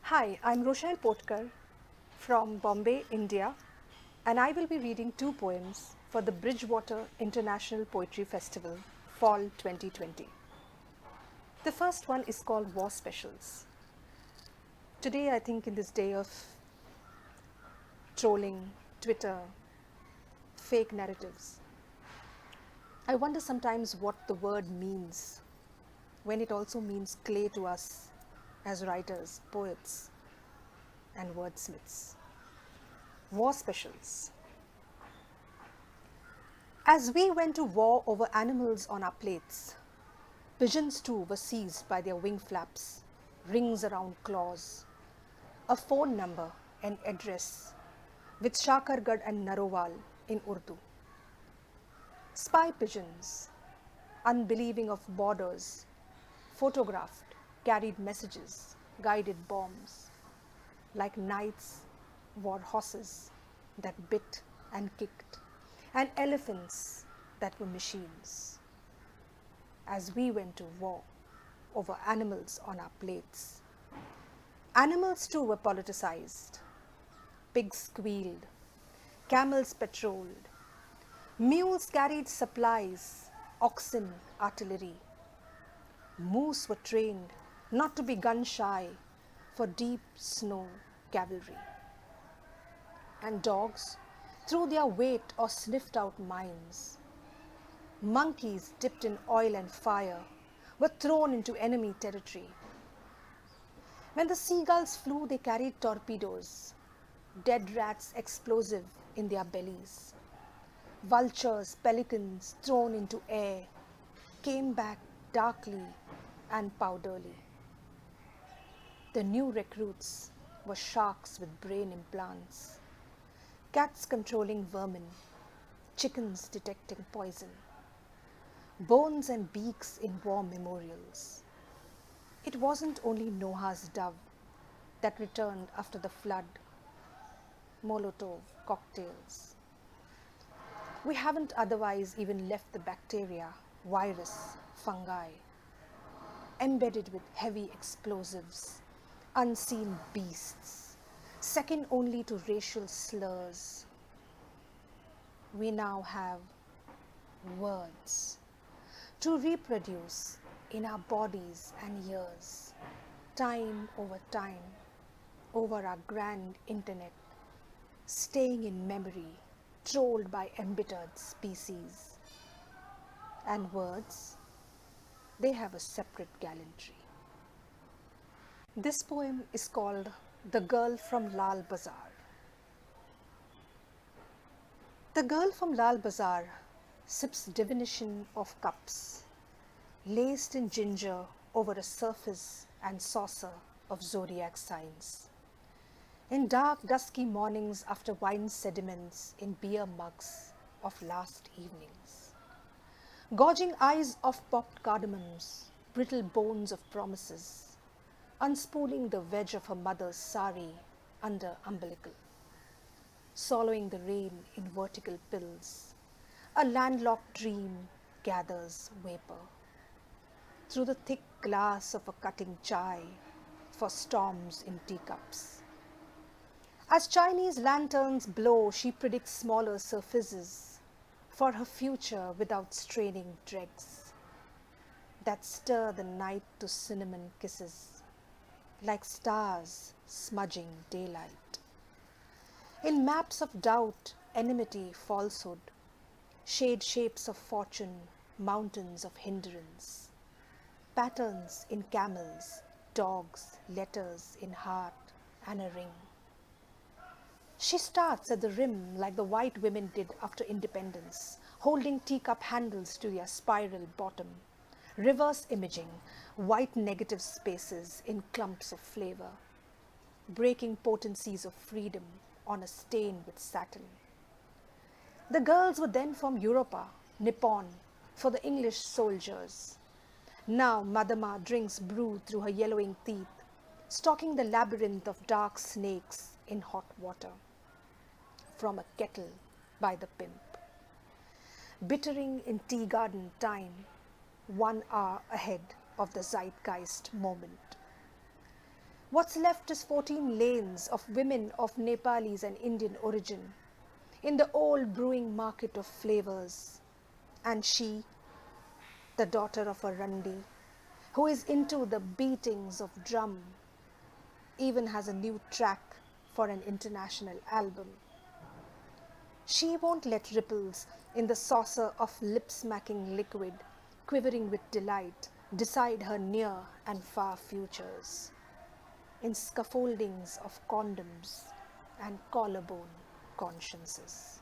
Hi, I'm Rochelle Potkar from Bombay, India, and I will be reading two poems for the Bridgewater International Poetry Festival, Fall 2020. The first one is called War Specials. Today, I think in this day of trolling, Twitter, fake narratives, I wonder sometimes what the word means when it also means clay to us as writers, poets, and wordsmiths. War Specials. As we went to war over animals on our plates, pigeons too were seized by their wing flaps, rings around claws, a phone number and address with Shakargad and Narowal in Urdu. Spy pigeons, unbelieving of borders, photographed, carried messages, guided bombs, like knights wore horses that bit and kicked, and elephants that were machines. As we went to war over animals on our plates. Animals too were politicized. Pigs squealed, camels patrolled, mules carried supplies, oxen artillery. Moose were trained not to be gun shy for deep snow cavalry. And dogs threw their weight or sniffed out mines. Monkeys dipped in oil and fire were thrown into enemy territory. When the seagulls flew, they carried torpedoes, dead rats explosive in their bellies. Vultures, pelicans thrown into air came back darkly and powderly. The new recruits were sharks with brain implants, cats controlling vermin, chickens detecting poison, bones and beaks in war memorials. It wasn't only Noah's dove that returned after the flood, Molotov cocktails. We haven't otherwise even left the bacteria, virus, fungi, embedded with heavy explosives, unseen beasts, second only to racial slurs. We now have words to reproduce in our bodies and ears, time over our grand internet, staying in memory, trolled by embittered species. And words, they have a separate gallantry. This poem is called The Girl from Lal Bazaar. The girl from Lal Bazaar sips divination of cups, laced in ginger over a surface and saucer of zodiac signs. In dark, dusky mornings after wine sediments in beer mugs of last evenings. Gorging eyes of popped cardamoms, brittle bones of promises, unspooling the wedge of her mother's sari under umbilical. Swallowing the rain in vertical pills, a landlocked dream gathers vapor. Through the thick glass of a cutting chai for storms in teacups. As Chinese lanterns blow, she predicts smaller surfaces for her future without straining dregs that stir the night to cinnamon kisses, like stars smudging daylight. In maps of doubt, enmity, falsehood, shade shapes of fortune, mountains of hindrance, patterns in camels, dogs, letters in heart, and a ring. She starts at the rim like the white women did after independence, holding teacup handles to their spiral bottom, reverse imaging white negative spaces in clumps of flavor, breaking potencies of freedom on a stain with satin. The girls were then from Europa, Nippon, for the English soldiers. Now Madama drinks brew through her yellowing teeth, stalking the labyrinth of dark snakes in hot water from a kettle by the pimp. Bittering in tea garden time, 1 hour ahead of the zeitgeist moment. What's left is 14 lanes of women of Nepalese and Indian origin in the old brewing market of flavors. And she, the daughter of a Randi, who is into the beatings of drum, even has a new track for an international album. She won't let ripples in the saucer of lip-smacking liquid, quivering with delight, decide her near and far futures. In scaffoldings of condoms and collarbone consciences.